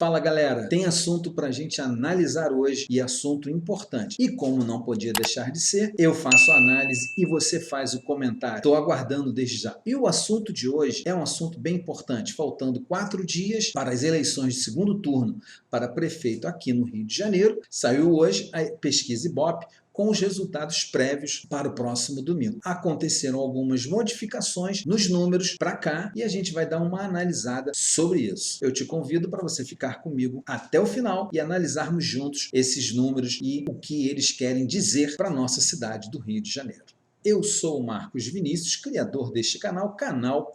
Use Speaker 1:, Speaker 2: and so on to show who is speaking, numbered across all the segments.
Speaker 1: Fala galera, tem assunto para a gente analisar hoje e assunto importante. E como não podia deixar de ser, eu faço a análise e você faz o comentário. Estou aguardando desde já. E o assunto de hoje é um assunto bem importante, faltando 4 dias para as eleições de segundo turno para prefeito aqui no Rio de Janeiro. Saiu hoje a pesquisa Ibope com os resultados prévios para o próximo domingo. Aconteceram algumas modificações nos números para cá e a gente vai dar uma analisada sobre isso. Eu te convido para você ficar comigo até o final e analisarmos juntos esses números e o que eles querem dizer para a nossa cidade do Rio de Janeiro. Eu sou o Marcos Vinícius, criador deste canal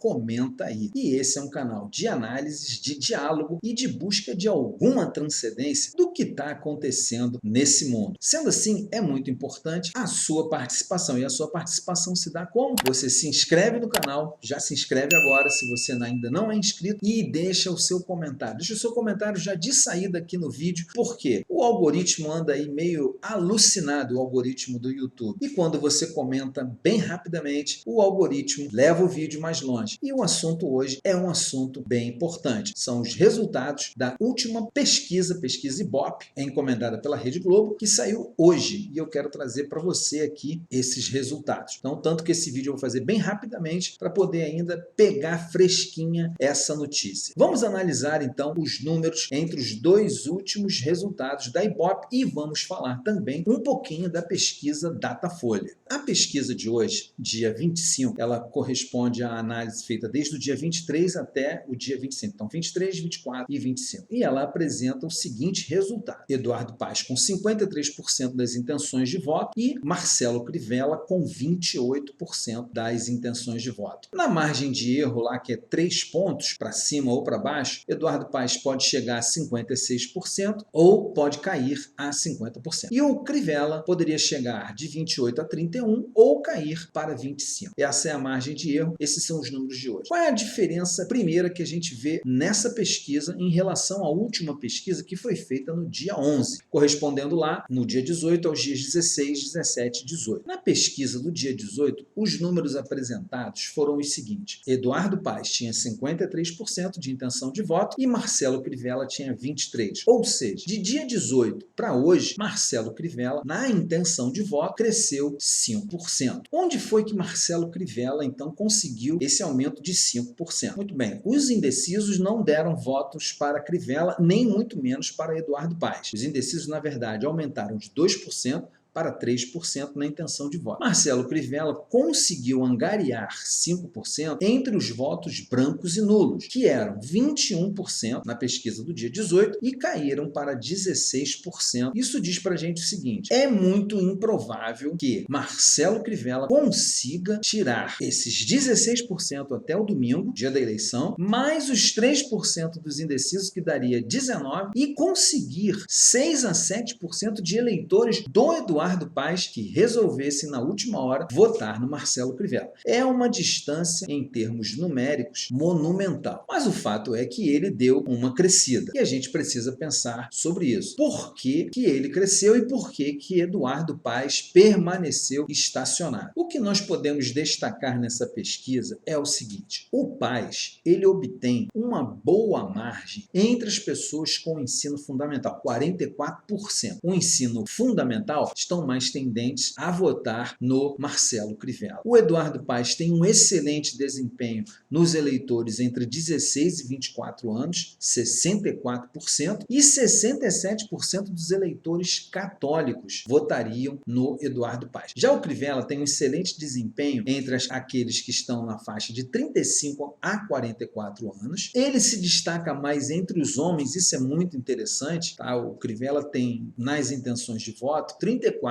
Speaker 1: Comenta Aí. E esse é um canal de análises, de diálogo e de busca de alguma transcendência do que está acontecendo nesse mundo. Sendo assim, é muito importante a sua participação. E a sua participação se dá como? Você se inscreve no canal, já se inscreve agora se você ainda não é inscrito e deixa o seu comentário. Deixa o seu comentário já de saída aqui no vídeo, porque o algoritmo anda aí meio alucinado, o algoritmo do YouTube. E quando você comenta bem rapidamente, o algoritmo leva o vídeo mais longe. E o assunto hoje é um assunto bem importante. São os resultados da última pesquisa Ibope, encomendada pela Rede Globo, que saiu hoje. E eu quero trazer para você aqui esses resultados. Então, tanto que esse vídeo eu vou fazer bem rapidamente para poder ainda pegar fresquinha essa notícia. Vamos analisar então os números entre os dois últimos resultados da Ibope e vamos falar também um pouquinho da pesquisa Datafolha. A pesquisa de hoje, dia 25, ela corresponde à análise feita desde o dia 23 até o dia 25. Então, 23, 24 e 25. E ela apresenta o seguinte resultado. Eduardo Paes com 53% das intenções de voto e Marcelo Crivella com 28% das intenções de voto. Na margem de erro lá, que é 3 pontos para cima ou para baixo, Eduardo Paes pode chegar a 56% ou pode cair a 50%. E o Crivella poderia chegar de 28 a 31 ou cair para 25. Essa é a margem de erro, esses são os números de hoje. Qual é a diferença primeira que a gente vê nessa pesquisa em relação à última pesquisa que foi feita no dia 11, correspondendo lá no dia 18 aos dias 16, 17 e 18. Na pesquisa do dia 18, os números apresentados foram os seguintes. Eduardo Paes tinha 53% de intenção de voto e Marcelo Crivella tinha 23%. Ou seja, de dia 18 para hoje, Marcelo Crivella, na intenção de voto, cresceu 5%. Onde foi que Marcelo Crivella, então, conseguiu esse aumento de 5%? Muito bem, os indecisos não deram votos para Crivella, nem muito menos para Eduardo Paes. Os indecisos, na verdade, aumentaram de 2% para 3% na intenção de voto. Marcelo Crivella conseguiu angariar 5% entre os votos brancos e nulos, que eram 21% na pesquisa do dia 18 e caíram para 16%. Isso diz para a gente o seguinte, é muito improvável que Marcelo Crivella consiga tirar esses 16% até o domingo, dia da eleição, mais os 3% dos indecisos, que daria 19%, e conseguir 6 a 7% de eleitores do Eduardo Paes que resolvesse na última hora votar no Marcelo Crivella. É uma distância em termos numéricos monumental, mas o fato é que ele deu uma crescida e a gente precisa pensar sobre isso. Por que que ele cresceu e por que que Eduardo Paes permaneceu estacionado? O que nós podemos destacar nessa pesquisa é o seguinte, o Paes, ele obtém uma boa margem entre as pessoas com o ensino fundamental, 44%. O ensino fundamental estão mais tendentes a votar no Marcelo Crivella. O Eduardo Paes tem um excelente desempenho nos eleitores entre 16 e 24 anos, 64%, e 67% dos eleitores católicos votariam no Eduardo Paes. Já o Crivella tem um excelente desempenho entre aqueles que estão na faixa de 35 a 44 anos. Ele se destaca mais entre os homens, isso é muito interessante, tá? O Crivella tem nas intenções de voto 34%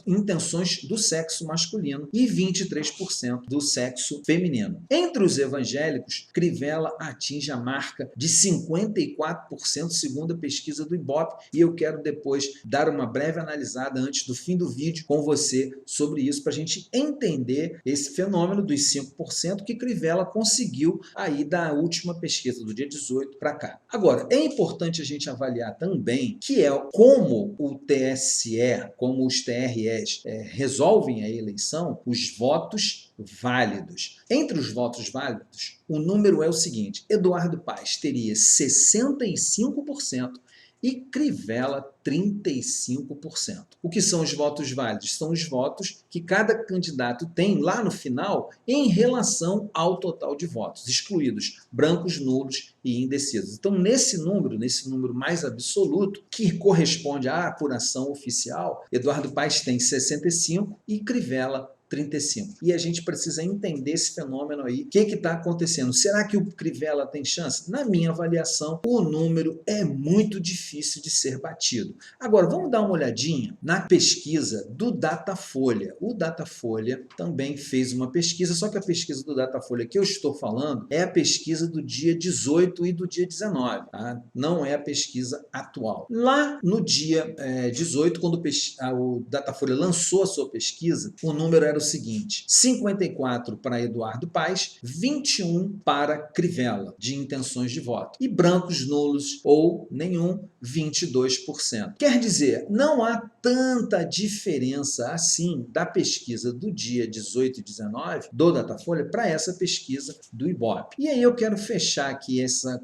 Speaker 1: intenções do sexo masculino e 23% do sexo feminino. Entre os evangélicos, Crivella atinge a marca de 54% segundo a pesquisa do Ibope e eu quero depois dar uma breve analisada antes do fim do vídeo com você sobre isso para a gente entender esse fenômeno dos 5% que Crivella conseguiu aí da última pesquisa do dia 18 para cá. Agora, é importante a gente avaliar também que é como o TSE como os TREs resolvem a eleição, os votos válidos. Entre os votos válidos, o número é o seguinte: Eduardo Paes teria 65% e Crivella 35%. O que são os votos válidos? São os votos que cada candidato tem lá no final em relação ao total de votos, excluídos brancos, nulos e indecisos. Então, nesse número mais absoluto, que corresponde à apuração oficial, Eduardo Paes tem 65% e Crivella 35%. E a gente precisa entender esse fenômeno aí. O que está acontecendo? Será que o Crivella tem chance? Na minha avaliação, o número é muito difícil de ser batido. Agora, vamos dar uma olhadinha na pesquisa do Datafolha. O Datafolha também fez uma pesquisa, só que a pesquisa do Datafolha que eu estou falando é a pesquisa do dia 18 e do dia 19, tá? Não é a pesquisa atual. Lá no dia 18, quando o Datafolha lançou a sua pesquisa, o número era o seguinte: 54 para Eduardo Paes, 21 para Crivella, de intenções de voto. E brancos, nulos ou nenhum, 22%. Quer dizer, não há tanta diferença assim da pesquisa do dia 18 e 19 do Datafolha para essa pesquisa do Ibope. E aí eu quero fechar aqui essa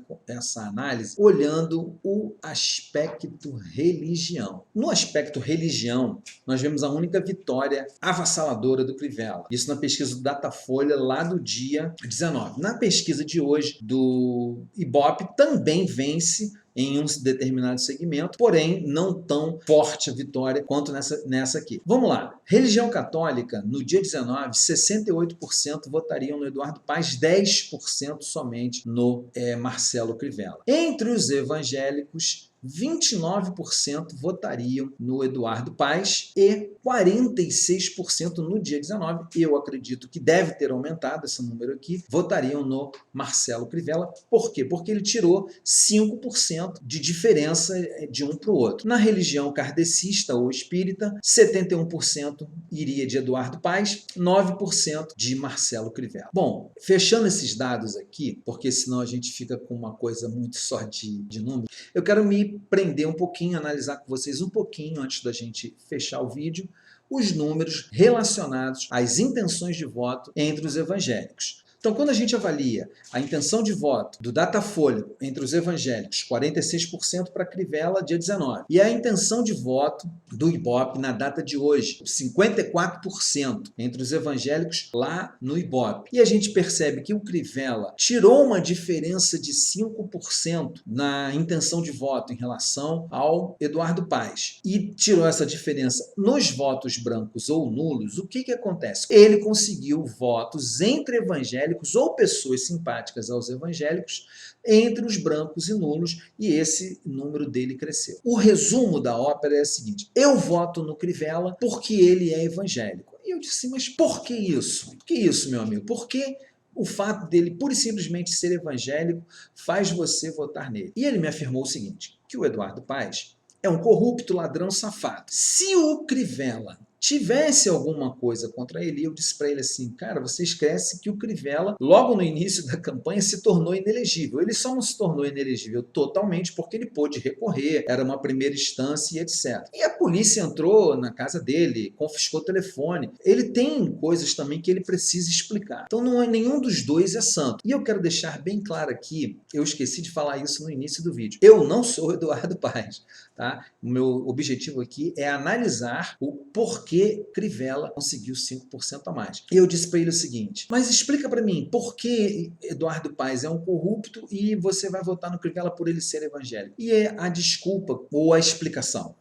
Speaker 1: análise olhando o aspecto religião. No aspecto religião, nós vemos a única vitória avassaladora do Crivella. Isso na pesquisa do Datafolha lá do dia 19. Na pesquisa de hoje do Ibope também vence em um determinado segmento, porém não tão forte a vitória quanto nessa aqui. Vamos lá. Religião católica, no dia 19, 68% votariam no Eduardo Paes, 10% somente no Marcelo Crivella. Entre os evangélicos, 29% votariam no Eduardo Paes e 46% no dia 19, eu acredito que deve ter aumentado esse número aqui, votariam no Marcelo Crivella. Por quê? Porque ele tirou 5% de diferença de um para o outro. Na religião kardecista ou espírita, 71% iria de Eduardo Paes, 9% de Marcelo Crivella. Bom, fechando esses dados aqui, porque senão a gente fica com uma coisa muito só de número, eu quero me prender um pouquinho, analisar com vocês um pouquinho, antes da gente fechar o vídeo, os números relacionados às intenções de voto entre os evangélicos. Então, quando a gente avalia a intenção de voto do Datafolha entre os evangélicos, 46% para Crivella, dia 19, e a intenção de voto do Ibope na data de hoje, 54% entre os evangélicos lá no Ibope. E a gente percebe que o Crivella tirou uma diferença de 5% na intenção de voto em relação ao Eduardo Paes e tirou essa diferença nos votos brancos ou nulos. O que acontece? Ele conseguiu votos entre evangélicos ou pessoas simpáticas aos evangélicos entre os brancos e nulos, e esse número dele cresceu. O resumo da ópera é o seguinte: eu voto no Crivella porque ele é evangélico. E eu disse, mas por que isso? Por que isso, meu amigo? Porque o fato dele pura e simplesmente ser evangélico faz você votar nele. E ele me afirmou o seguinte, que o Eduardo Paes é um corrupto, ladrão, safado. Se o Crivella tivesse alguma coisa contra ele, eu disse para ele assim, cara, você esquece que o Crivella, logo no início da campanha, se tornou inelegível. Ele só não se tornou inelegível totalmente porque ele pôde recorrer, era uma primeira instância e etc. E a polícia entrou na casa dele, confiscou o telefone. Ele tem coisas também que ele precisa explicar. Então não é nenhum dos dois é santo. E eu quero deixar bem claro aqui, eu esqueci de falar isso no início do vídeo, eu não sou Eduardo Paes, tá? O meu objetivo aqui é analisar o porquê Crivella conseguiu 5% a mais. E eu disse para ele o seguinte, mas explica para mim, por que Eduardo Paes é um corrupto e você vai votar no Crivella por ele ser evangélico? E a desculpa, ou a explicação,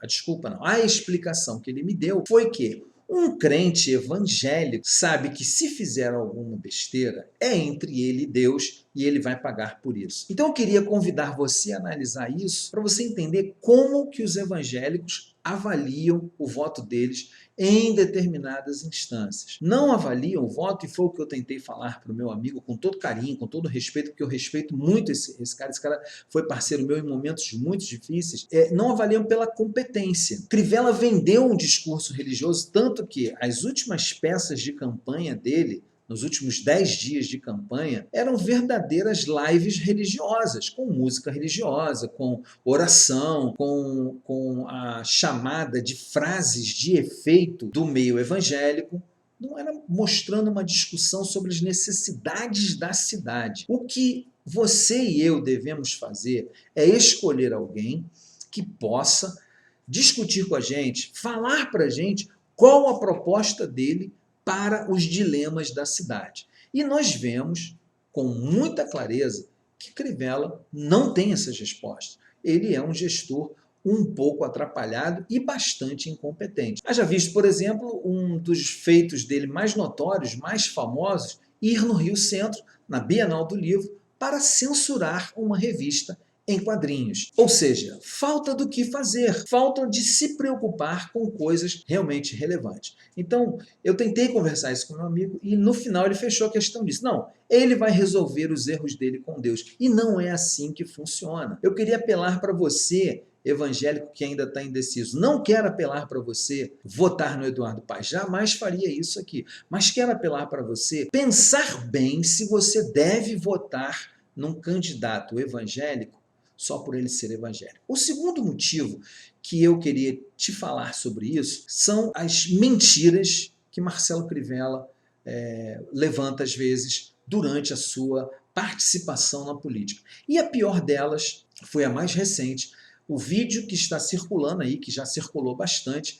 Speaker 1: a explicação que ele me deu foi que um crente evangélico sabe que se fizer alguma besteira, é entre ele e Deus e ele vai pagar por isso. Então eu queria convidar você a analisar isso para você entender como que os evangélicos avaliam o voto deles em determinadas instâncias. Não avaliam o voto, e foi o que eu tentei falar para o meu amigo com todo carinho, com todo respeito, porque eu respeito muito esse cara foi parceiro meu em momentos muito difíceis, não avaliam pela competência. Crivella vendeu um discurso religioso, tanto que as últimas peças de campanha dele nos últimos 10 dias de campanha, eram verdadeiras lives religiosas, com música religiosa, com oração, com a chamada de frases de efeito do meio evangélico. Não era mostrando uma discussão sobre as necessidades da cidade. O que você e eu devemos fazer é escolher alguém que possa discutir com a gente, falar para a gente qual a proposta dele para os dilemas da cidade. E nós vemos com muita clareza que Crivella não tem essas respostas. Ele é um gestor um pouco atrapalhado e bastante incompetente. Haja visto, por exemplo, um dos feitos dele mais notórios, mais famosos, ir no Rio Centro, na Bienal do Livro, para censurar uma revista em quadrinhos. Ou seja, falta do que fazer, falta de se preocupar com coisas realmente relevantes. Então, eu tentei conversar isso com meu amigo e no final ele fechou a questão disso. Não, ele vai resolver os erros dele com Deus. E não é assim que funciona. Eu queria apelar para você, evangélico que ainda está indeciso. Não quero apelar para você votar no Eduardo Paes. Jamais faria isso aqui. Mas quero apelar para você pensar bem se você deve votar num candidato evangélico só por ele ser evangélico. O segundo motivo que eu queria te falar sobre isso são as mentiras que Marcelo Crivella levanta às vezes durante a sua participação na política. E a pior delas foi a mais recente, o vídeo que está circulando aí, que já circulou bastante,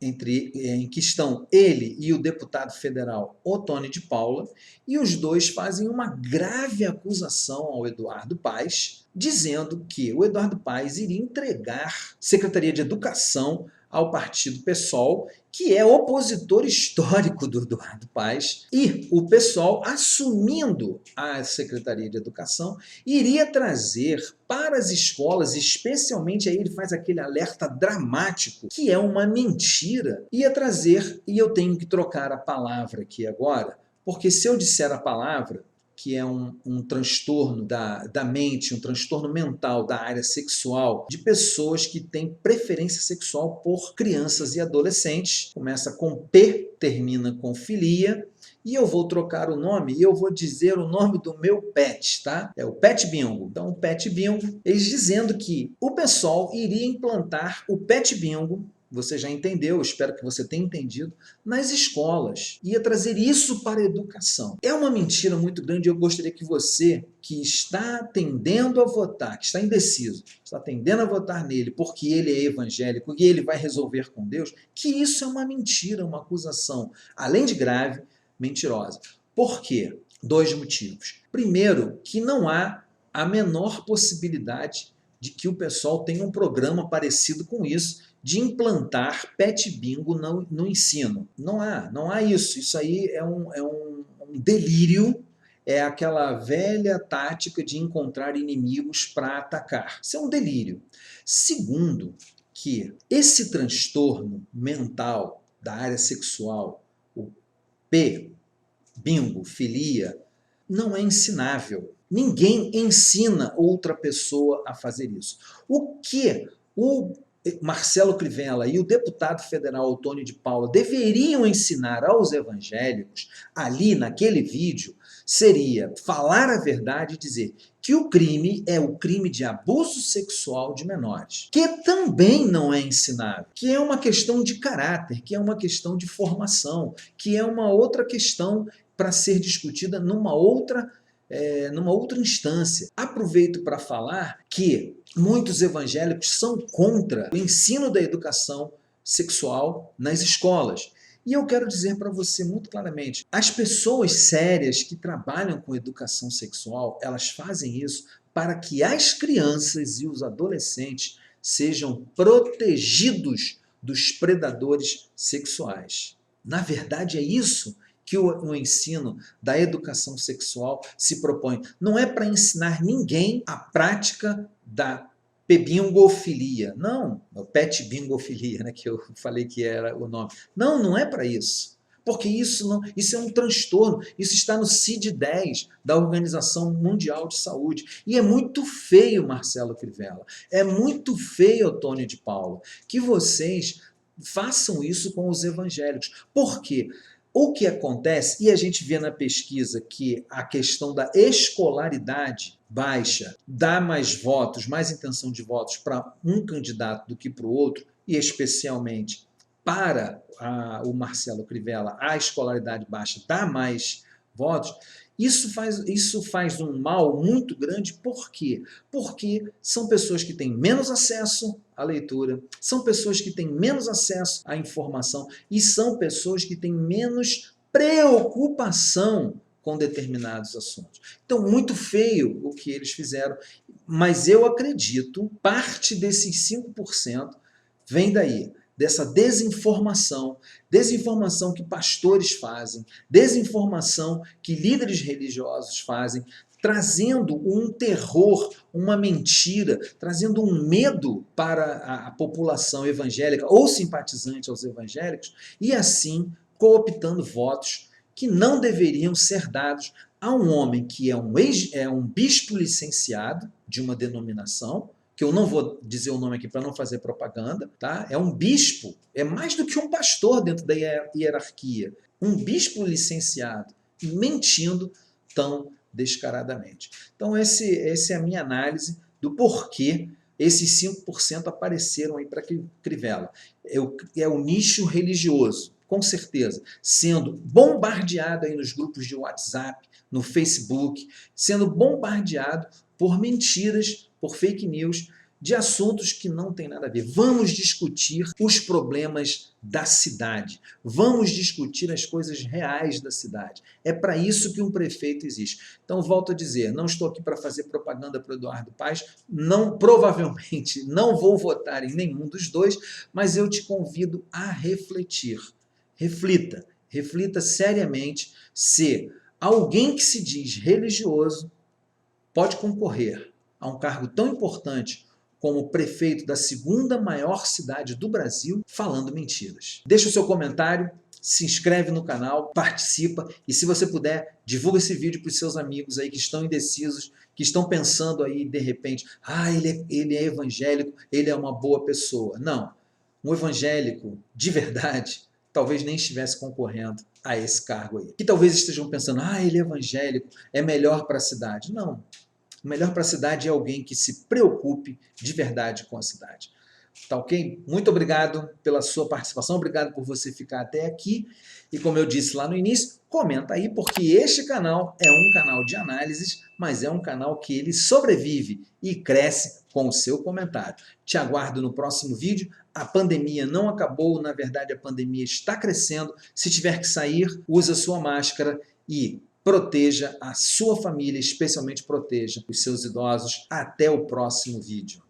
Speaker 1: em que estão ele e o deputado federal Ottoni de Paula, e os dois fazem uma grave acusação ao Eduardo Paes, dizendo que o Eduardo Paes iria entregar Secretaria de Educação ao partido PSOL, que é opositor histórico do Eduardo Paes, e o PSOL, assumindo a Secretaria de Educação, iria trazer para as escolas, especialmente aí ele faz aquele alerta dramático, que é uma mentira, ia trazer, e eu tenho que trocar a palavra aqui agora, porque se eu disser a palavra, que é um transtorno da mente, um transtorno mental da área sexual, de pessoas que têm preferência sexual por crianças e adolescentes. Começa com P, termina com filia, e eu vou trocar o nome e eu vou dizer o nome do meu pet, tá? É o Pet Bingo. Então, o Pet Bingo, eles dizendo que o pessoal iria implantar o Pet Bingo, você já entendeu, espero que você tenha entendido, nas escolas. Ia trazer isso para a educação. É uma mentira muito grande e eu gostaria que você, que está tendendo a votar, que está indeciso, está tendendo a votar nele porque ele é evangélico e ele vai resolver com Deus, que isso é uma mentira, uma acusação, além de grave, mentirosa. Por quê? Dois motivos. Primeiro, que não há a menor possibilidade de que o pessoal tenha um programa parecido com isso, de implantar Pet Bingo no ensino. Não há isso. Isso aí é um delírio, é aquela velha tática de encontrar inimigos para atacar. Isso é um delírio. Segundo, que esse transtorno mental da área sexual, o P, bingo, filia, não é ensinável. Ninguém ensina outra pessoa a fazer isso. O que o Marcelo Crivella e o deputado federal Ottoni de Paula deveriam ensinar aos evangélicos, ali naquele vídeo, seria falar a verdade e dizer que o crime é o crime de abuso sexual de menores, que também não é ensinável, que é uma questão de caráter, que é uma questão de formação, que é uma outra questão para ser discutida numa outra instância. Aproveito para falar que muitos evangélicos são contra o ensino da educação sexual nas escolas. E eu quero dizer para você muito claramente, as pessoas sérias que trabalham com educação sexual, elas fazem isso para que as crianças e os adolescentes sejam protegidos dos predadores sexuais. Na verdade, é isso que o ensino da educação sexual se propõe. Não é para ensinar ninguém a prática da pebingofilia. Não, o pet bingofilia, né, que eu falei que era o nome. Não é para isso. Porque isso é um transtorno, isso está no CID-10 da Organização Mundial de Saúde. E é muito feio, Marcelo Crivella, é muito feio, Ottoni de Paula, que vocês façam isso com os evangélicos. Por quê? O que acontece, e a gente vê na pesquisa que a questão da escolaridade baixa dá mais votos, mais intenção de votos para um candidato do que para o outro, e especialmente para o Marcelo Crivella, a escolaridade baixa dá mais votos. Isso faz um mal muito grande, por quê? Porque são pessoas que têm menos acesso à leitura, são pessoas que têm menos acesso à informação e são pessoas que têm menos preocupação com determinados assuntos. Então, muito feio o que eles fizeram, mas eu acredito, parte desses 5% vem daí, dessa desinformação que pastores fazem, desinformação que líderes religiosos fazem, trazendo um terror, uma mentira, trazendo um medo para a população evangélica ou simpatizante aos evangélicos e assim cooptando votos que não deveriam ser dados a um homem que é um bispo licenciado de uma denominação, que eu não vou dizer o nome aqui para não fazer propaganda, tá? É um bispo, é mais do que um pastor dentro da hierarquia. Um bispo licenciado mentindo tão descaradamente. Então essa é a minha análise do porquê esses 5% apareceram aí para Crivella. É o nicho religioso, com certeza, sendo bombardeado aí nos grupos de WhatsApp, no Facebook, sendo bombardeado por mentiras, por fake news, de assuntos que não tem nada a ver. Vamos discutir os problemas da cidade. Vamos discutir as coisas reais da cidade. É para isso que um prefeito existe. Então, volto a dizer, não estou aqui para fazer propaganda para o Eduardo Paes, provavelmente não vou votar em nenhum dos dois, mas eu te convido a refletir. Reflita seriamente se alguém que se diz religioso pode concorrer a um cargo tão importante como prefeito da segunda maior cidade do Brasil, falando mentiras. Deixa o seu comentário, se inscreve no canal, participa e se você puder, divulga esse vídeo para os seus amigos aí que estão indecisos, que estão pensando aí de repente, ele é evangélico, ele é uma boa pessoa. Não, um evangélico de verdade talvez nem estivesse concorrendo a esse cargo aí. Que talvez estejam pensando, ele é evangélico, é melhor para a cidade. Não. O melhor para a cidade é alguém que se preocupe de verdade com a cidade. Tá ok? Muito obrigado pela sua participação, obrigado por você ficar até aqui. E como eu disse lá no início, comenta aí, porque este canal é um canal de análises, mas é um canal que ele sobrevive e cresce com o seu comentário. Te aguardo no próximo vídeo. A pandemia não acabou, na verdade a pandemia está crescendo. Se tiver que sair, use a sua máscara e proteja a sua família, especialmente proteja os seus idosos. Até o próximo vídeo.